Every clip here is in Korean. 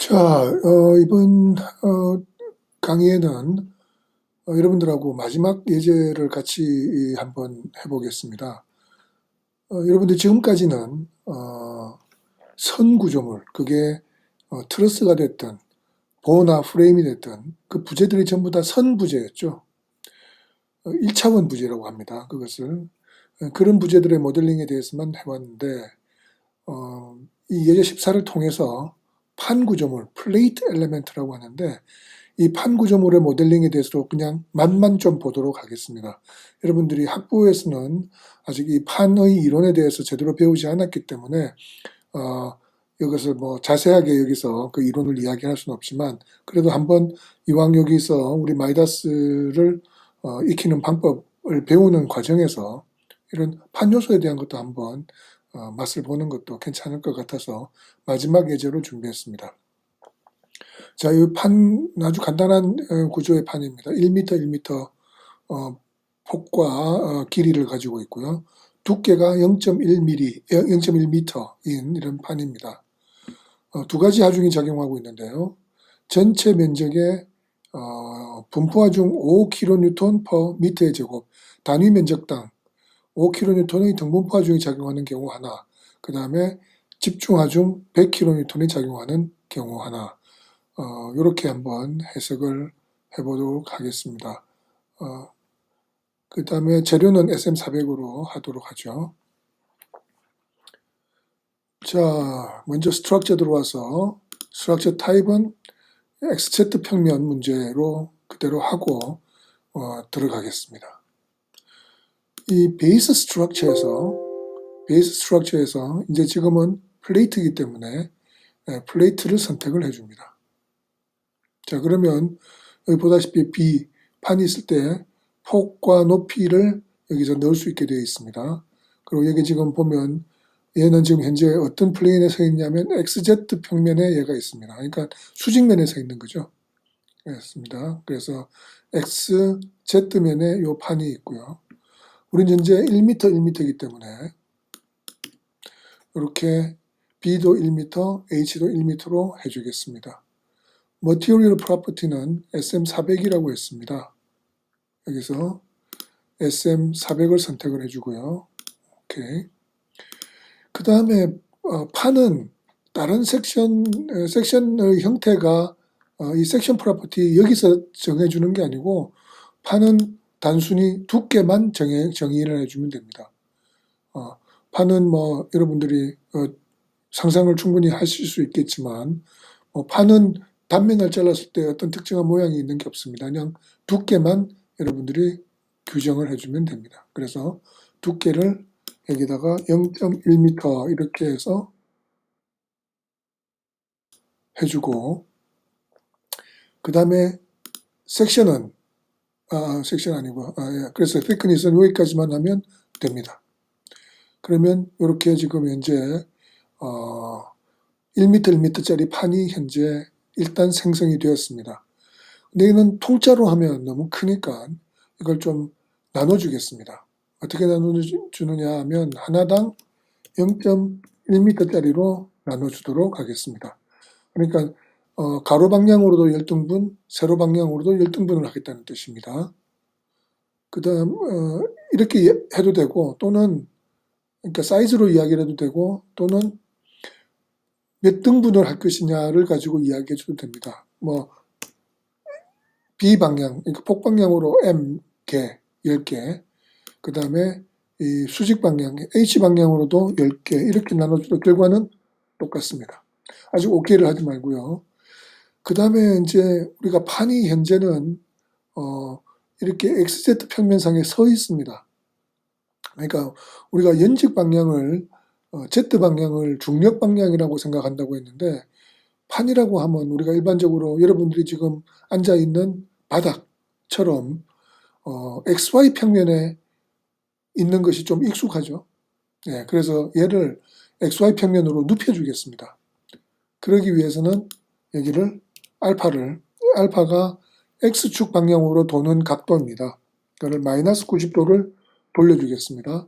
자, 이번 강의에는 여러분들하고 마지막 예제를 같이 한번 해보겠습니다. 여러분들 지금까지는 선 구조물, 그게 트러스가 됐든 보나 프레임이 됐든 그 부재들이 전부 다 선 부재였죠. 1차원 부재라고 합니다. 그것을. 그런 부재들의 모델링에 대해서만 해봤는데 이 예제 14를 통해서 판 구조물, 플레이트 엘리멘트라고 하는데 이 판 구조물의 모델링에 대해서 그냥 맛만 좀 보도록 하겠습니다. 여러분들이 학부에서는 아직 이 판의 이론에 대해서 제대로 배우지 않았기 때문에 이것을 뭐 자세하게 여기서 그 이론을 이야기할 수는 없지만 그래도 한번 이왕 여기서 우리 마이다스를 익히는 방법을 배우는 과정에서 이런 판 요소에 대한 것도 한번 맛을 보는 것도 괜찮을 것 같아서 마지막 예제로 준비했습니다. 자, 이 판 아주 간단한 구조의 판입니다. 1m, 1m 폭과 길이를 가지고 있고요. 두께가 0.1mm, 0.1m인 이런 판입니다. 두 가지 하중이 작용하고 있는데요. 전체 면적의 분포 하중 5kN per 미터의 제곱, 단위 면적당 5kN의 등분포 하중이 작용하는 경우 하나, 그 다음에 집중 하중 100kN이 작용하는 경우 하나, 이렇게 한번 해석을 해보도록 하겠습니다. 그 다음에 재료는 SM400으로 하도록 하죠. 자, 먼저 스트럭처 들어와서 스트럭처 타입은 XZ 평면 문제로 그대로 하고 들어가겠습니다. 이 베이스 스트럭처에서 이제 지금은 플레이트이기 때문에 플레이트를 선택을 해줍니다. 자, 그러면 여기 보다시피 B 판이 있을 때 폭과 높이를 여기서 넣을 수 있게 되어 있습니다. 그리고 여기 지금 보면 얘는 지금 현재 어떤 플레인에 서 있냐면 XZ 평면에 얘가 있습니다. 그러니까 수직면에 서 있는 거죠. 그렇습니다. 그래서 XZ면에 이 판이 있고요. 우리는 현재 1m, 1m이기 때문에 이렇게 B도 1m, H도 1m로 해주겠습니다. Material Property는 SM400이라고 했습니다. 여기서 SM400을 선택을 해주고요. 오케이. 그 다음에 판은 다른 섹션의 형태가 이 섹션 프로퍼티 여기서 정해주는 게 아니고 판은 단순히 두께만 정의를 해주면 됩니다. 판은 뭐 여러분들이 상상을 충분히 하실 수 있겠지만 판은 단면을 잘랐을 때 어떤 특정한 모양이 있는 게 없습니다. 그냥 두께만 여러분들이 규정을 해주면 됩니다. 그래서 두께를 여기다가 0.1m 이렇게 해서 해주고 그 다음에 섹션은 섹션 아니고 예. 그래서 thickness는 여기까지만 하면 됩니다. 그러면 이렇게 지금 현재 1m, 1m짜리 판이 현재 일단 생성이 되었습니다. 근데 이는 통짜로 하면 너무 크니까 이걸 좀 나눠주겠습니다. 어떻게 나눠주느냐 하면 하나당 0.1m짜리로 나눠주도록 하겠습니다. 그러니까 가로 방향으로도 10등분, 세로 방향으로도 10등분을 하겠다는 뜻입니다. 그 다음 이렇게 해도 되고 또는 그러니까 사이즈로 이야기를 해도 되고 또는 몇 등분을 할 것이냐를 가지고 이야기해 줘도 됩니다. 뭐 B방향, 그러니까 폭방향으로 M개, 10개, 그 다음에 이 수직방향, H방향으로도 10개 이렇게 나눠줘도 결과는 똑같습니다. 아직 OK를 하지 말고요. 그 다음에 이제 우리가 판이 현재는 이렇게 XZ 평면상에 서 있습니다. 그러니까 우리가 연직 방향을 Z 방향을 중력 방향이라고 생각한다고 했는데 판이라고 하면 우리가 일반적으로 여러분들이 지금 앉아 있는 바닥처럼 XY 평면에 있는 것이 좀 익숙하죠. 네, 그래서 얘를 XY 평면으로 눕혀주겠습니다. 그러기 위해서는 여기를 알파가 X축 방향으로 도는 각도입니다. 그걸 마이너스 90도를 돌려주겠습니다.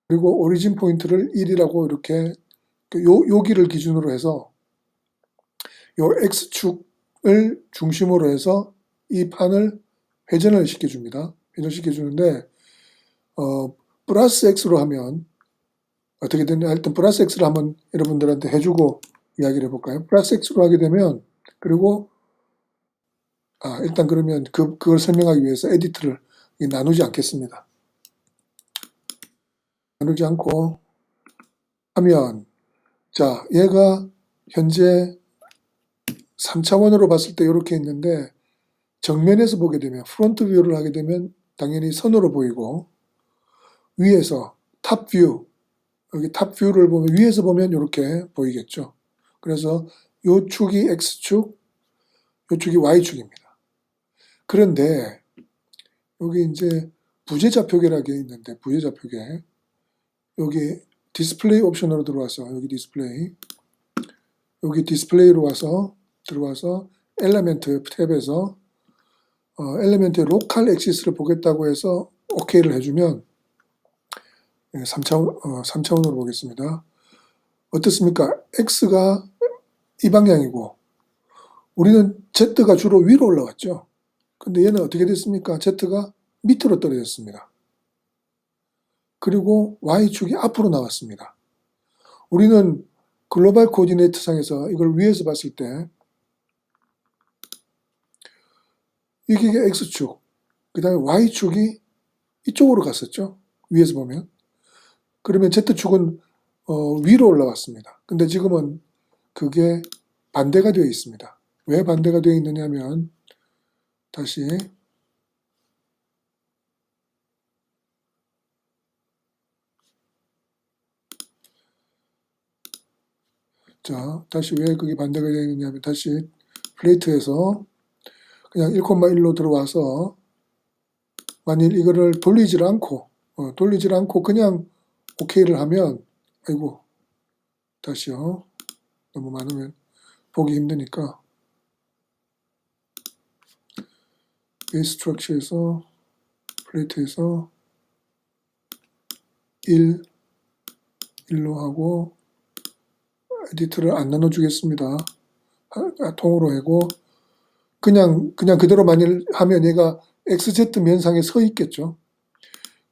그리고 오리진 포인트를 1이라고 이렇게 여기를 기준으로 해서 요 X축을 중심으로 해서 이 판을 회전을 시켜줍니다. 회전시켜주는데 플러스 X로 하면 어떻게 되냐. 일단 플러스 X를 한번 여러분들한테 해주고 이야기를 해볼까요? 플러스 X로 하게 되면 그리고 일단 그러면 그걸 설명하기 위해서 에디트를 나누지 않겠습니다. 나누지 않고 하면 자 얘가 현재 3차원으로 봤을 때 이렇게 있는데 정면에서 보게 되면 프론트 뷰를 하게 되면 당연히 선으로 보이고 위에서 탑 뷰 여기 탑 뷰를 보면 위에서 보면 이렇게 보이겠죠. 그래서 요 축이 X축, 요 축이 Y축입니다. 그런데 여기 이제 부재좌표계라는 게 있는데 부재좌표계 여기 디스플레이 옵션으로 들어와서 여기 디스플레이로 와서 들어와서 엘리멘트 탭에서 엘리멘트의 로컬 액시스를 보겠다고 해서 OK를 해주면 3차원으로 보겠습니다. 어떻습니까? X가 이 방향이고 우리는 Z가 주로 위로 올라왔죠. 근데 얘는 어떻게 됐습니까? Z가 밑으로 떨어졌습니다. 그리고 Y축이 앞으로 나왔습니다. 우리는 글로벌 코디네이트 상에서 이걸 위에서 봤을 때 이게 X축, 그 다음에 Y축이 이쪽으로 갔었죠. 위에서 보면. 그러면 Z축은 위로 올라왔습니다. 근데 지금은 그게 반대가 되어 있습니다. 왜 반대가 되어 있느냐 하면 다시 다시 왜 그게 반대가 되어 있느냐 하면 다시 플레이트에서 그냥 1,1로 들어와서 만일 이거를 돌리질 않고 그냥 OK를 하면 아이고 다시요. 너무 많으면 보기 힘드니까 베이스 스트럭처에서 플레이트에서 1로 하고 에디트를 안 나눠주겠습니다. 통으로 하고 그냥 그대로 만일 하면 얘가 XZ 면상에 서 있겠죠.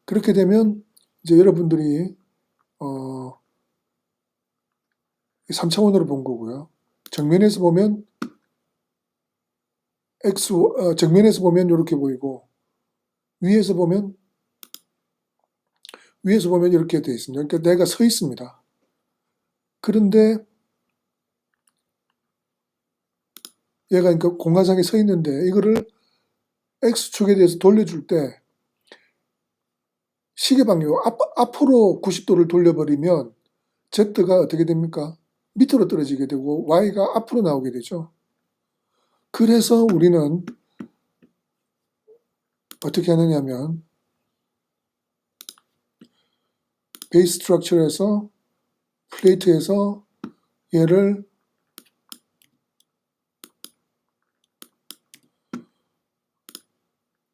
그렇게 되면 이제 여러분들이 3차원으로 본 거고요. 정면에서 보면 정면에서 보면 이렇게 보이고 위에서 보면 이렇게 되어 있습니다. 그러니까 내가 서 있습니다. 그런데 얘가 그러니까 공간상에 서 있는데 이거를 X축에 대해서 돌려줄 때 시계 방향 앞으로 90도를 돌려버리면 Z가 어떻게 됩니까? 밑으로 떨어지게 되고 Y가 앞으로 나오게 되죠. 그래서 우리는 어떻게 하느냐면 베이스 스트럭처에서 플레이트에서 얘를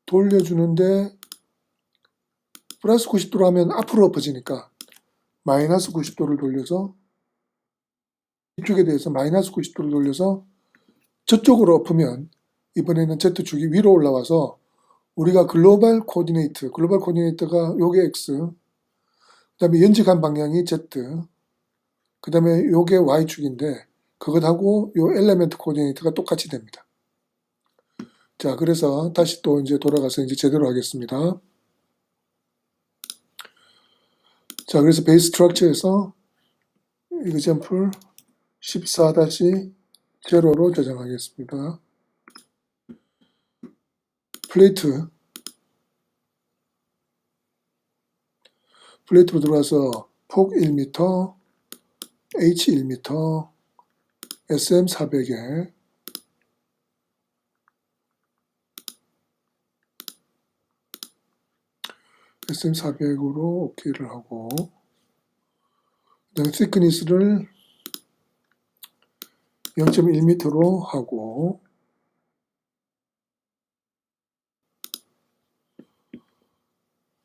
돌려주는데 플러스 90도로 하면 앞으로 엎어지니까 마이너스 90도를 돌려서 이쪽에 대해서 마이너스 90도를 돌려서 저쪽으로 엎으면 이번에는 Z축이 위로 올라와서 우리가 글로벌 코디네이트가 요게 X, 그 다음에 연직한 방향이 Z, 그 다음에 요게 Y축인데 그것하고 요 엘리멘트 코디네이트가 똑같이 됩니다. 자, 그래서 다시 또 이제 돌아가서 이제 제대로 하겠습니다. 자, 그래서 베이스 스트럭처에서 example 14-0로 저장하겠습니다. 플레이트로 들어와서 폭 1m, H 1m, SM 400에 SM 400으로 OK를 하고 그다음에 thickness를 0.1m로 하고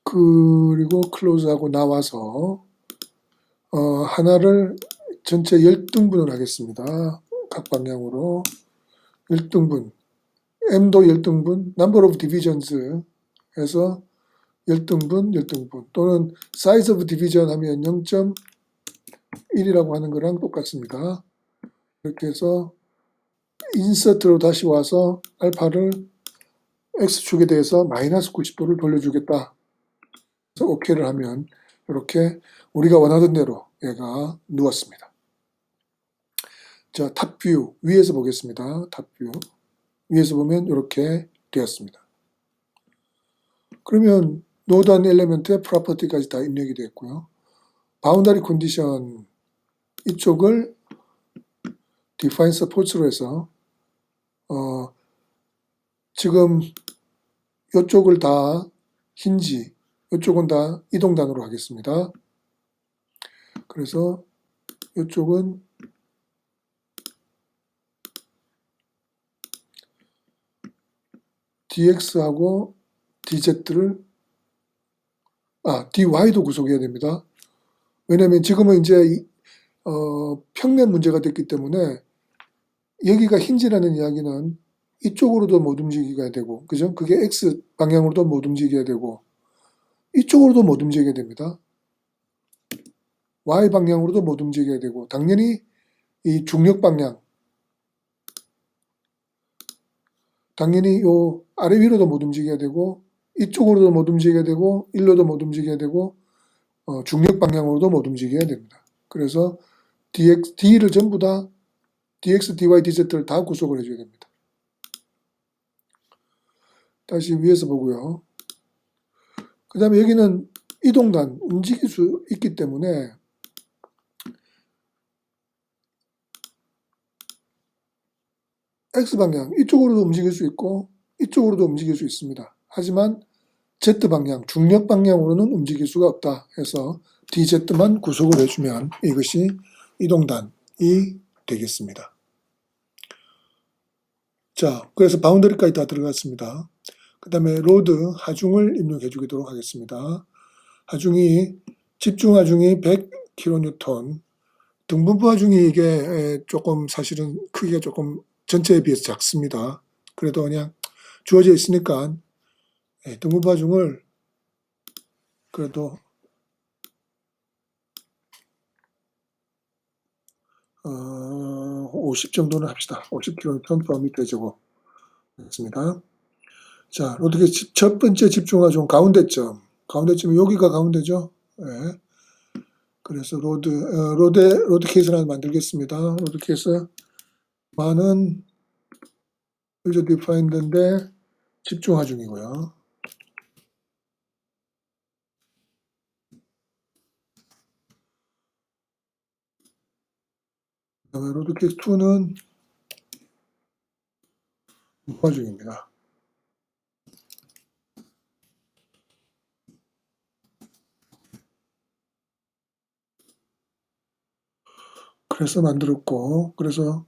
그리고 클로즈하고 나와서 하나를 전체 10등분을 하겠습니다. 각 방향으로 10등분, m도 10등분, number of divisions 해서 10등분, 10등분 또는 size of division 하면 0.1이라고 하는 거랑 똑같습니다. 이렇게 해서 인서트로 다시 와서 알파를 X축에 대해서 마이너스 90도를 돌려주겠다. 그래서 OK를 하면 이렇게 우리가 원하던 대로 얘가 누웠습니다. 자, 탑뷰 위에서 보겠습니다. 탑뷰 위에서 보면 이렇게 되었습니다. 그러면 노던 엘리먼트의 프로퍼티까지 다 입력이 되었고요. 바운더리 컨디션 이쪽을 define supports로 해서 지금 이쪽을 다 힌지, 이쪽은 다 이동단으로 하겠습니다. 그래서 이쪽은 dx하고 dz를 dy도 구속해야 됩니다. 왜냐하면 지금은 이제 평면 문제가 됐기 때문에 여기가 힌지라는 이야기는 이쪽으로도 못 움직이게 되고, 그죠? 그게 x 방향으로도 못 움직이게 되고, 이쪽으로도 못 움직이게 됩니다. y 방향으로도 못 움직이게 되고, 당연히 이 중력 방향, 당연히 요 아래 위로도 못 움직이게 되고, 이쪽으로도 못 움직이게 되고, 일로도 못 움직이게 되고, 중력 방향으로도 못 움직여야 됩니다. 그래서 d를 전부 다 dx, dy, dz를 다 구속을 해줘야 됩니다. 다시 위에서 보고요. 그 다음에 여기는 이동단, 움직일 수 있기 때문에 X방향, 이쪽으로도 움직일 수 있고 이쪽으로도 움직일 수 있습니다. 하지만 Z방향, 중력 방향으로는 움직일 수가 없다 해서 DZ만 구속을 해주면 이것이 이동단이 되겠습니다. 자, 그래서 바운더리까지 다 들어갔습니다. 그 다음에 로드 하중을 입력해 주도록 하겠습니다. 하중이 집중 하중이 100kN, 등분부 하중이 이게 조금 사실은 크기가 조금 전체에 비해서 작습니다. 그래도 그냥 주어져 있으니까 등분부 하중을 그래도 50 정도는 합시다. 50kN/m 제곱 됐습니다. 자, 로드케이스 첫 번째 집중 하중 가운데점이 여기가 가운데죠. 네. 그래서 로드 케이스를 하나 만들겠습니다. 로드 케이스 만은 user defined인데 집중 하중이고요. 그다음에 로드 케이스 2는 무하중입니다. 그래서 만들었고, 그래서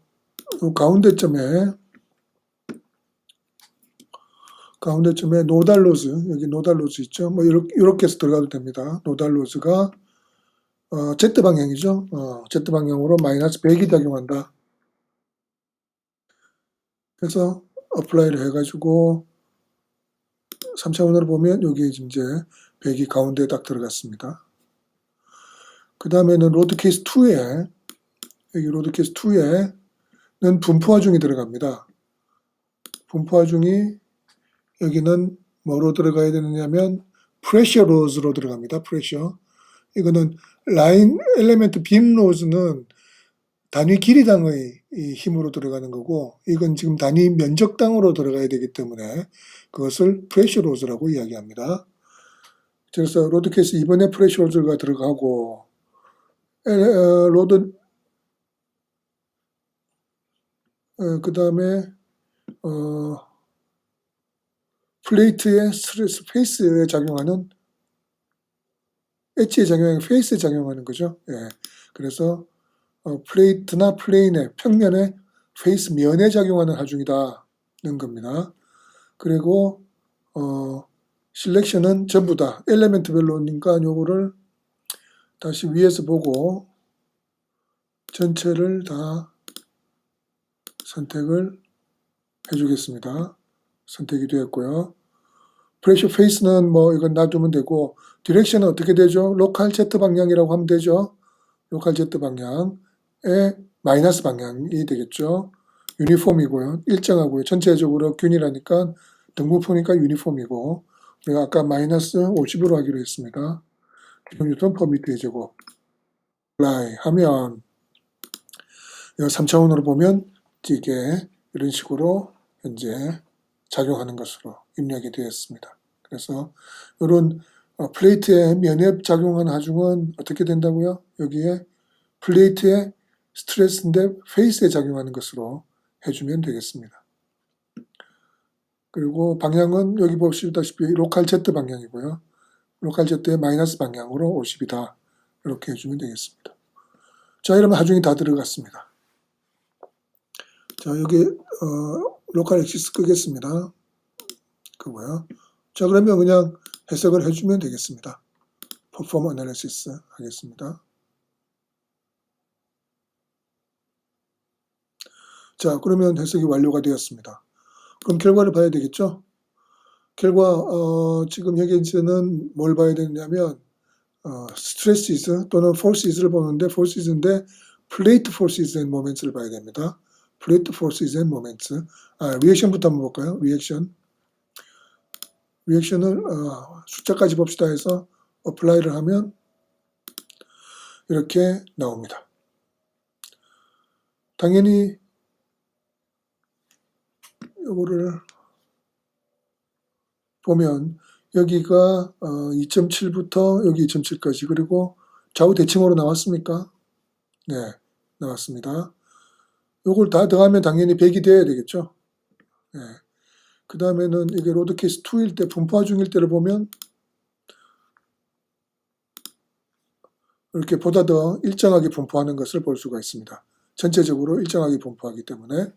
가운데점에 노달로즈, 여기 노달로즈 있죠. 뭐 이렇게 해서 들어가도 됩니다. 노달로즈가 Z 방향이죠. Z 방향으로 마이너스 100이 작용한다. 그래서 어플라이를 해가지고 3차원으로 보면 여기 이제 100이 가운데에 딱 들어갔습니다. 그 다음에는 로드 케이스 2에 여기 로드 케이스 2에는 분포 하중이 들어갑니다. 분포 하중이 여기는 뭐로 들어가야 되느냐면 프레셔 로즈로 들어갑니다. 프레셔. 이거는 라인 엘리멘트 빔 로즈는 단위 길이당의 힘으로 들어가는 거고, 이건 지금 단위 면적당으로 들어가야 되기 때문에 그것을 프레셔 로즈라고 이야기합니다. 그래서 로드 케이스 2번에 프레셔 로즈가 들어가고, 로드 그 다음에 플레이트의 스트레스 페이스에 작용하는 엣지에 작용하는 페이스에 작용하는 거죠. 예. 그래서 플레이트나 플레인의 평면에 페이스 면에 작용하는 하중이다는 겁니다. 그리고 실렉션은 전부 다 엘리멘트별로니까 요거를 다시 위에서 보고 전체를 다 선택을 해주겠습니다. 선택이 되었고요. 프레셔 페이스는 뭐 이건 놔두면 되고, 디렉션은 어떻게 되죠? 로컬 Z 방향이라고 하면 되죠. 로컬 Z 방향에 마이너스 방향이 되겠죠. 유니폼이고요. 일정하고요. 전체적으로 균이라니까 등분포니까 유니폼이고, 우리가 아까 마이너스 50으로 하기로 했습니다. 킬로뉴턴 퍼 미터의 제곱. apply 하면 3차원으로 보면 이게 이런 식으로 현재 작용하는 것으로 입력이 되었습니다. 그래서 이런 플레이트에 면에 작용하는 하중은 어떻게 된다고요? 여기에 플레이트에 스트레스인데 페이스에 작용하는 것으로 해주면 되겠습니다. 그리고 방향은 여기 보시다시피 로컬 Z 방향이고요. 로컬 Z의 마이너스 방향으로 50이다. 이렇게 해주면 되겠습니다. 자, 이러면 하중이 다 들어갔습니다. 자, 여기 로컬 엑시스 끄겠습니다. 그거요. 자, 그러면 그냥 해석을 해주면 되겠습니다. 퍼포먼 애널리시스 하겠습니다. 자, 그러면 해석이 완료가 되었습니다. 그럼 결과를 봐야 되겠죠? 결과 지금 여기에서는 뭘 봐야 되냐면 스트레시스 또는 포시스를 보는데 포시스인데 플레이트 포시스 앤 모멘츠를 봐야 됩니다. 플레이트 포시스 앤 모멘츠. 리액션부터 한번 볼까요? 리액션을 숫자까지 봅시다 해서 어플라이를 하면 이렇게 나옵니다. 당연히 이거를 보면 여기가 2.7부터 여기 2.7까지 그리고 좌우 대칭으로 나왔습니까? 네, 나왔습니다. 요걸 다 더하면 당연히 100이 돼야 되겠죠. 네. 그 다음에는 이게 로드 케이스 2일 때 분포화 중일 때를 보면 이렇게 보다 더 일정하게 분포하는 것을 볼 수가 있습니다. 전체적으로 일정하게 분포하기 때문에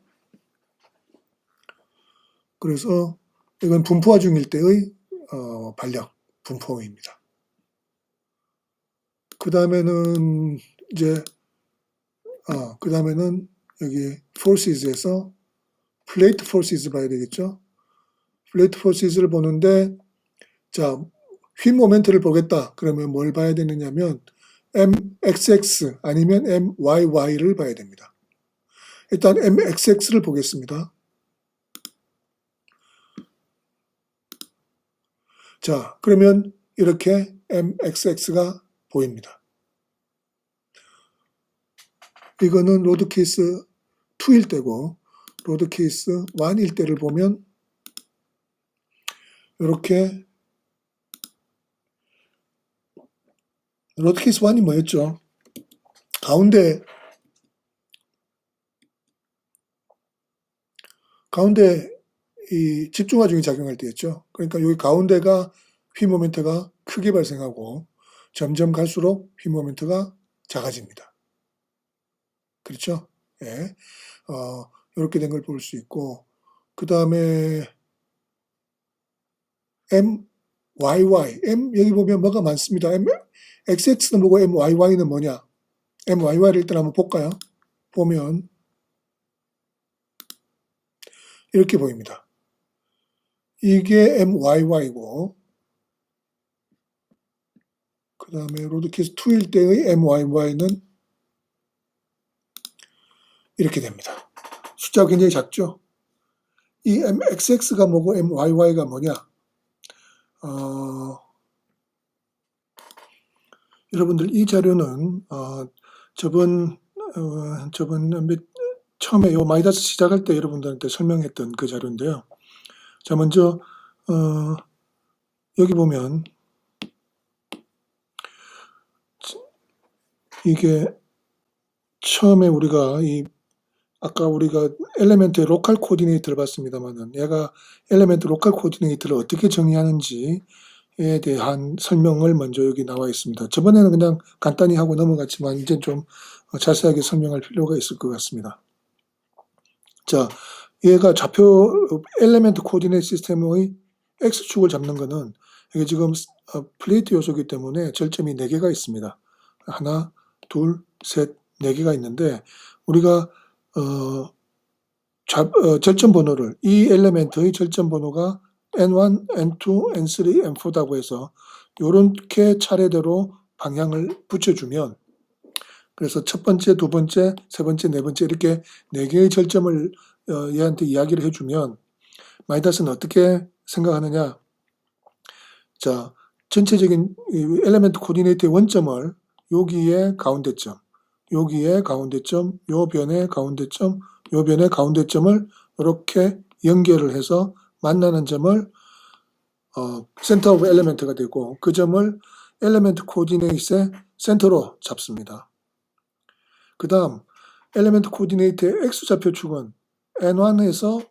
그래서 이건 분포화 중일 때의 반력 분포입니다. 그 다음에는 이제 그 다음에는 여기 forces에서 플레이트 forces 봐야 되겠죠. 플레이트 forces를 보는데 자, 휨 모멘트를 보겠다. 그러면 뭘 봐야 되느냐면 MXX 아니면 MYY를 봐야 됩니다. 일단 MXX를 보겠습니다. 자, 그러면 이렇게 MXX가 보입니다. 이거는 로드 케이스 2일 때고 로드 케이스 1일 때를 보면 이렇게 로드 케이스 1이 뭐였죠? 가운데 이 집중화중이 작용할 때였죠. 그러니까 여기 가운데가 휘 모멘트가 크게 발생하고 점점 갈수록 휘 모멘트가 작아집니다. 그렇죠? 예. 이렇게 된 걸 볼 수 있고 그 다음에 MYY 여기 보면 뭐가 많습니다. XX는 뭐고 MYY는 뭐냐? MYY를 일단 한번 볼까요? 보면 이렇게 보입니다. 이게 MYY고 그 다음에 로드케이스 2일 때의 MYY는 이렇게 됩니다. 숫자가 굉장히 작죠? 이 MXX가 뭐고 MYY가 뭐냐? 여러분들 이 자료는 저번 처음에 요 마이다스 시작할 때 여러분들한테 설명했던 그 자료인데요. 자, 먼저 여기 보면 이게 처음에 아까 우리가 엘리멘트의 로컬 코디네이터를 봤습니다만은 얘가 엘리멘트 로컬 코디네이터를 어떻게 정의하는지에 대한 설명을 먼저 여기 나와 있습니다. 저번에는 그냥 간단히 하고 넘어갔지만 이제 좀 자세하게 설명할 필요가 있을 것 같습니다. 자, 얘가 좌표 엘리멘트 코디네이트 시스템의 X축을 잡는 거는 이게 지금 플레이트 요소이기 때문에 절점이 4개가 있습니다. 하나, 둘, 셋, 4개가 있는데 우리가 절점 번호를 이 엘리멘트의 절점 번호가 N1, N2, N3, N4라고 해서 요렇게 차례대로 방향을 붙여주면 그래서 첫 번째, 두 번째, 세 번째, 네 번째 이렇게 네 개의 절점을 얘한테 이야기를 해주면 마이다스는 어떻게 생각하느냐? 자, 전체적인 엘리멘트 코디네이트의 원점을 여기에 가운데점, 여기에 가운데점, 요 변의 가운데점, 요 변의 가운데점을 이렇게 연결을 해서 만나는 점을 센터 오브 엘리멘트가 되고 그 점을 엘리멘트 코디네이트의 센터로 잡습니다. 그 다음 엘리멘트 코디네이트의 X좌표축은 N1에서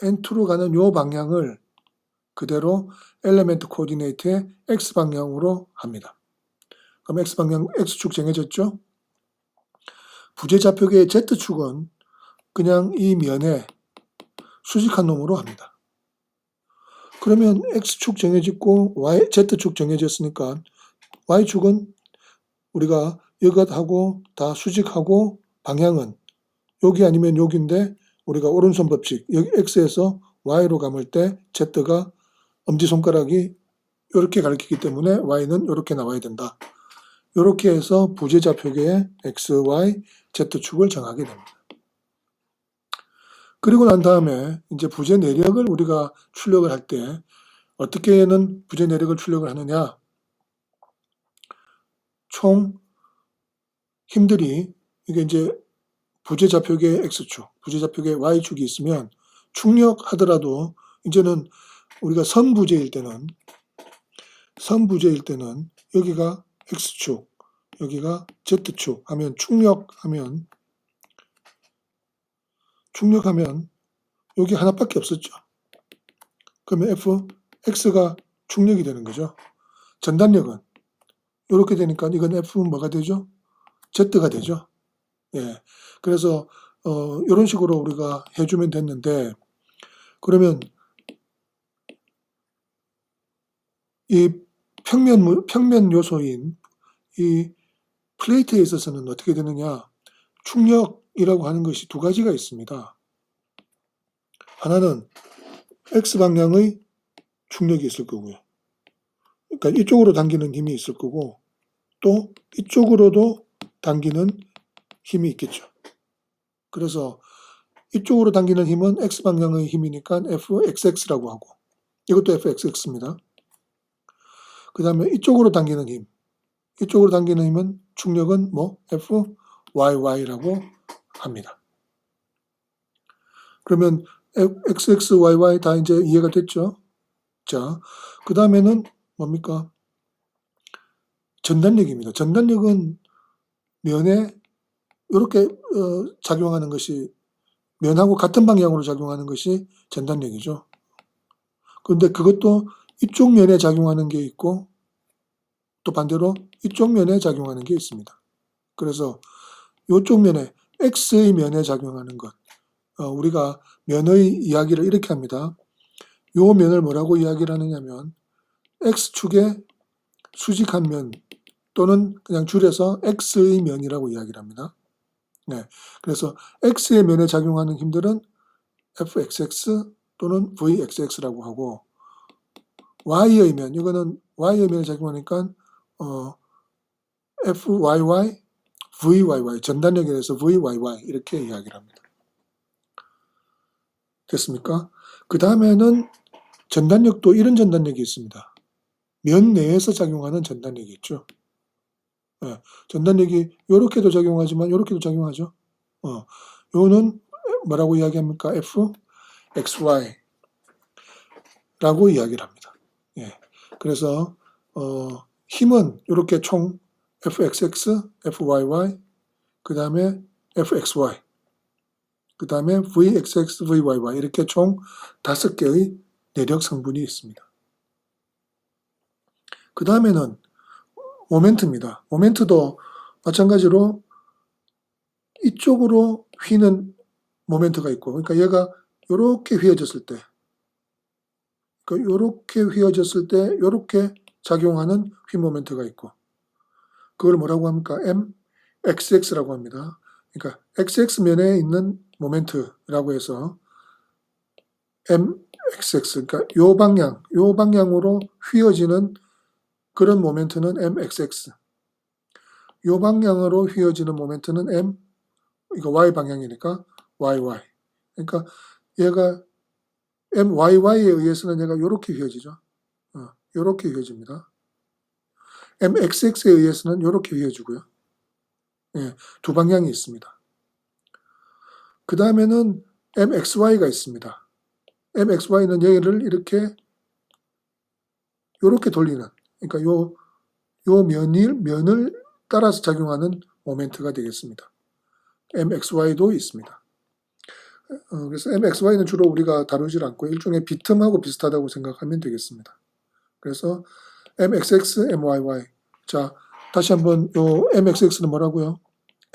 N2로 가는 요 방향을 그대로 엘리멘트 코디네이트의 X방향으로 합니다. 그럼 X방향, X축 정해졌죠? 부재좌표계의 Z축은 그냥 이 면에 수직한 놈으로 합니다. 그러면 X축 정해졌고 Z축 정해졌으니까 Y축은 우리가 이것하고 다 수직하고 방향은 여기 아니면 여기인데 우리가 오른손 법칙 여기 X에서 Y로 감을 때 Z가 엄지손가락이 이렇게 가리키기 때문에 Y는 이렇게 나와야 된다. 이렇게 해서 부재좌표계의 X, Y, Z축을 정하게 됩니다. 그리고 난 다음에 이제 부재 내력을 우리가 출력을 할 때 어떻게는 부재 내력을 출력을 하느냐? 총 힘들이 이게 이제 부재좌표계의 X축, 부재좌표계의 Y축이 있으면 축력하더라도 이제는 우리가 선부재일 때는 여기가 X축, 여기가 Z축 하면 축력하면 여기 하나밖에 없었죠. 그러면 X가 축력이 되는 거죠. 전단력은 이렇게 되니까 이건 F는 뭐가 되죠? Z가 되죠. 예. 그래서 이런 식으로 우리가 해주면 됐는데 그러면 이 평면 요소인 이 플레이트에 있어서는 어떻게 되느냐? 축력이라고 하는 것이 두 가지가 있습니다. 하나는 X방향의 축력이 있을 거고요. 그러니까 이쪽으로 당기는 힘이 있을 거고 또 이쪽으로도 당기는 힘이 있겠죠. 그래서 이쪽으로 당기는 힘은 X방향의 힘이니까 FXX라고 하고 이것도 FXX입니다. 그 다음에 이쪽으로 당기는 힘은 축력은 뭐 FYY라고 합니다. 그러면 XXYY 다 이제 이해가 됐죠? 자, 그 다음에는 뭡니까? 전단력입니다. 전단력은 면에 이렇게 작용하는 것이 면하고 같은 방향으로 작용하는 것이 전단력이죠. 그런데 그것도 이쪽 면에 작용하는 게 있고 또 반대로 이쪽 면에 작용하는 게 있습니다. 그래서 이쪽 면에 X의 면에 작용하는 것 우리가 면의 이야기를 이렇게 합니다. 이 면을 뭐라고 이야기를 하느냐면 X축의 수직한 면 또는 그냥 줄여서 X의 면이라고 이야기를 합니다. 네, 그래서 X의 면에 작용하는 힘들은 FXX 또는 VXX라고 하고 Y의 면, 이거는 Y의 면에 작용하니까 FYY, VYY, 전단력에 대해서 VYY 이렇게 이야기를 합니다. 됐습니까? 그 다음에는 전단력도 이런 전단력이 있습니다. 면 내에서 작용하는 전단력이 있죠. 네, 전단력이 이렇게도 작용하지만 이렇게도 작용하죠. 요는 뭐라고 이야기합니까? FXY라고 이야기를 합니다. 예, 그래서 힘은 이렇게 총 FXX, FYY, 그 다음에 FXY, 그 다음에 VXX, VYY 이렇게 총 5개의 내력 성분이 있습니다. 그 다음에는 모멘트입니다. 모멘트도 마찬가지로 이쪽으로 휘는 모멘트가 있고, 그러니까 얘가 이렇게 휘어졌을 때, 이렇게 작용하는 휘 모멘트가 있고, 그걸 뭐라고 합니까? MXX라고 합니다. 그러니까 xx면에 있는 모멘트라고 해서 mxx, 그러니까 요 방향으로 휘어지는 그런 모멘트는 mxx. 요 방향으로 휘어지는 모멘트는 이거 y 방향이니까 yy. 그러니까 얘가 my에 의해서는 얘가 요렇게 휘어지죠. 요렇게 휘어집니다. mxx에 의해서는 요렇게 휘어지고요. 예, 두 방향이 있습니다. 그 다음에는 mxy가 있습니다. mxy는 얘를 이렇게 요렇게 돌리는, 그러니까 요 면을 따라서 작용하는 모멘트가 되겠습니다. mxy도 있습니다. 그래서 mxy는 주로 우리가 다루질 않고 일종의 비텀하고 비슷하다고 생각하면 되겠습니다. 그래서 mxx, myy. 자, 다시 한번 요 mxx는 뭐라고요?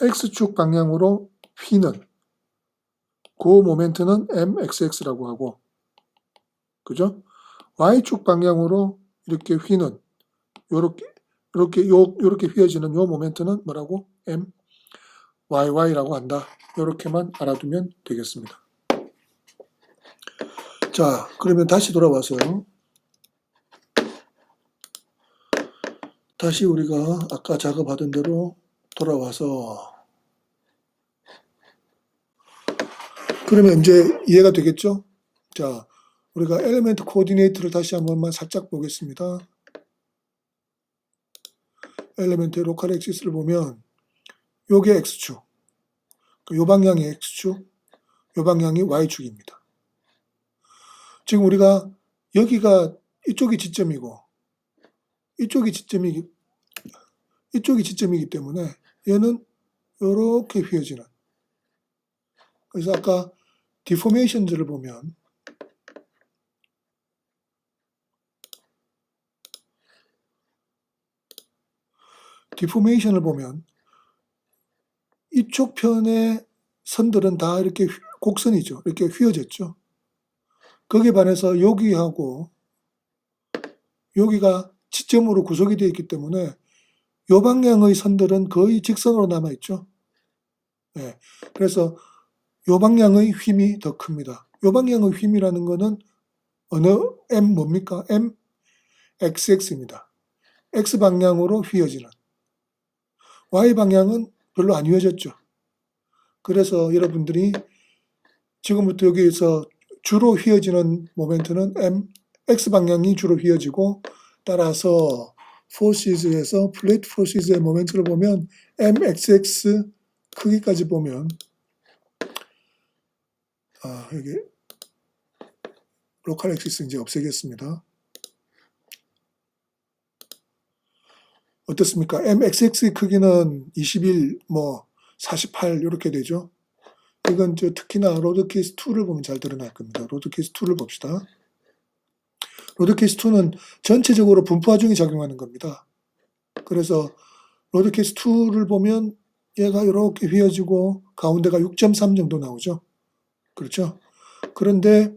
x축 방향으로 휘는 그 모멘트는 mxx라고 하고, 그죠? y축 방향으로 이렇게 휘는 요렇게 휘어지는 요 모멘트는 뭐라고? my라고 한다. 요렇게만 알아두면 되겠습니다. 자, 그러면 다시 돌아와서요. 다시 우리가 아까 작업하던 대로 돌아와서 그러면 이제 이해가 되겠죠? 자, 우리가 엘리멘트 코디네이트를 다시 한 번만 살짝 보겠습니다. 엘리멘트의 로컬 액시스를 보면 요게 x축, 요 방향이 x축, 요 방향이 y축입니다. 지금 우리가 여기가 이쪽이 지점이고 이쪽이 지점이기 때문에 얘는 요렇게 휘어지는. 그래서 아까 디포메이션즈를 보면 이쪽 편의 선들은 다 이렇게 곡선이죠. 이렇게 휘어졌죠. 거기에 반해서 여기하고 여기가 지점으로 구속이 되어 있기 때문에 이 방향의 선들은 거의 직선으로 남아있죠. 네. 그래서 이 방향의 힘이 더 큽니다. 이 방향의 힘이라는 거는 어느 m 뭡니까? m xx입니다. x 방향으로 휘어지는. y 방향은 별로 안 휘어졌죠. 그래서 여러분들이 지금부터 여기에서 주로 휘어지는 모멘트는 x 방향이 주로 휘어지고, 따라서 포시즈에서 플레이트 포시즈의 모멘트를 보면 mxx 크기까지 보면 여기 로컬 액시스 이제 없애겠습니다. 어떻습니까? mxx의 크기는 21, 48 이렇게 되죠. 이건 특히나 로드 케이스 2를 보면 잘 드러날 겁니다. 로드 케이스 2를 봅시다. 로드 케이스 2는 전체적으로 분포 하중이 작용하는 겁니다. 그래서 로드 케이스 2를 보면 얘가 이렇게 휘어지고 가운데가 6.3 정도 나오죠. 그렇죠? 그런데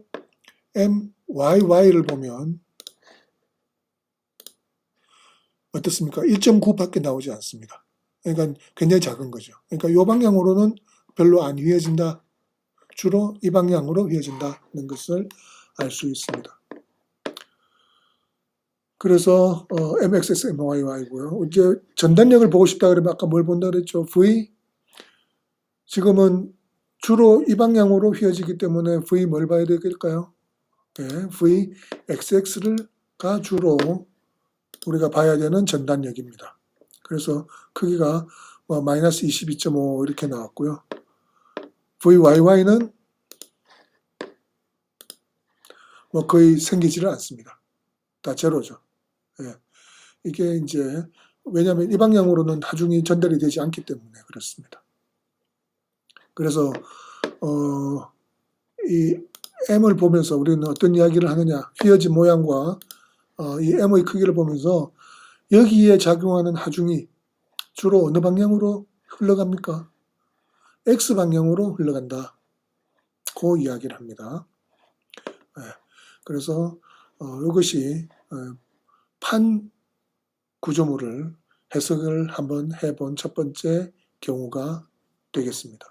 MYY를 보면 어떻습니까? 1.9밖에 나오지 않습니다. 그러니까 굉장히 작은 거죠. 그러니까 이 방향으로는 별로 안 휘어진다. 주로 이 방향으로 휘어진다는 것을 알 수 있습니다. 그래서 MXX, MYY고요. 이제 전단력을 보고 싶다 그러면 아까 뭘 본다 그랬죠? V. 지금은 주로 이 방향으로 휘어지기 때문에 V 뭘 봐야 될까요? 네, V XX가 주로 우리가 봐야 되는 전단력입니다. 그래서 크기가 마이너스 22.5 이렇게 나왔고요. VYY는 거의 생기지를 않습니다. 다 제로죠. 예. 이게 이제 왜냐하면 이 방향으로는 하중이 전달이 되지 않기 때문에 그렇습니다. 그래서 이 M을 보면서 우리는 어떤 이야기를 하느냐, 휘어진 모양과 이 M의 크기를 보면서 여기에 작용하는 하중이 주로 어느 방향으로 흘러갑니까? X 방향으로 흘러간다. 그 이야기를 합니다. 네. 그래서 이것이 판 구조물을 해석을 한번 해본 첫 번째 경우가 되겠습니다.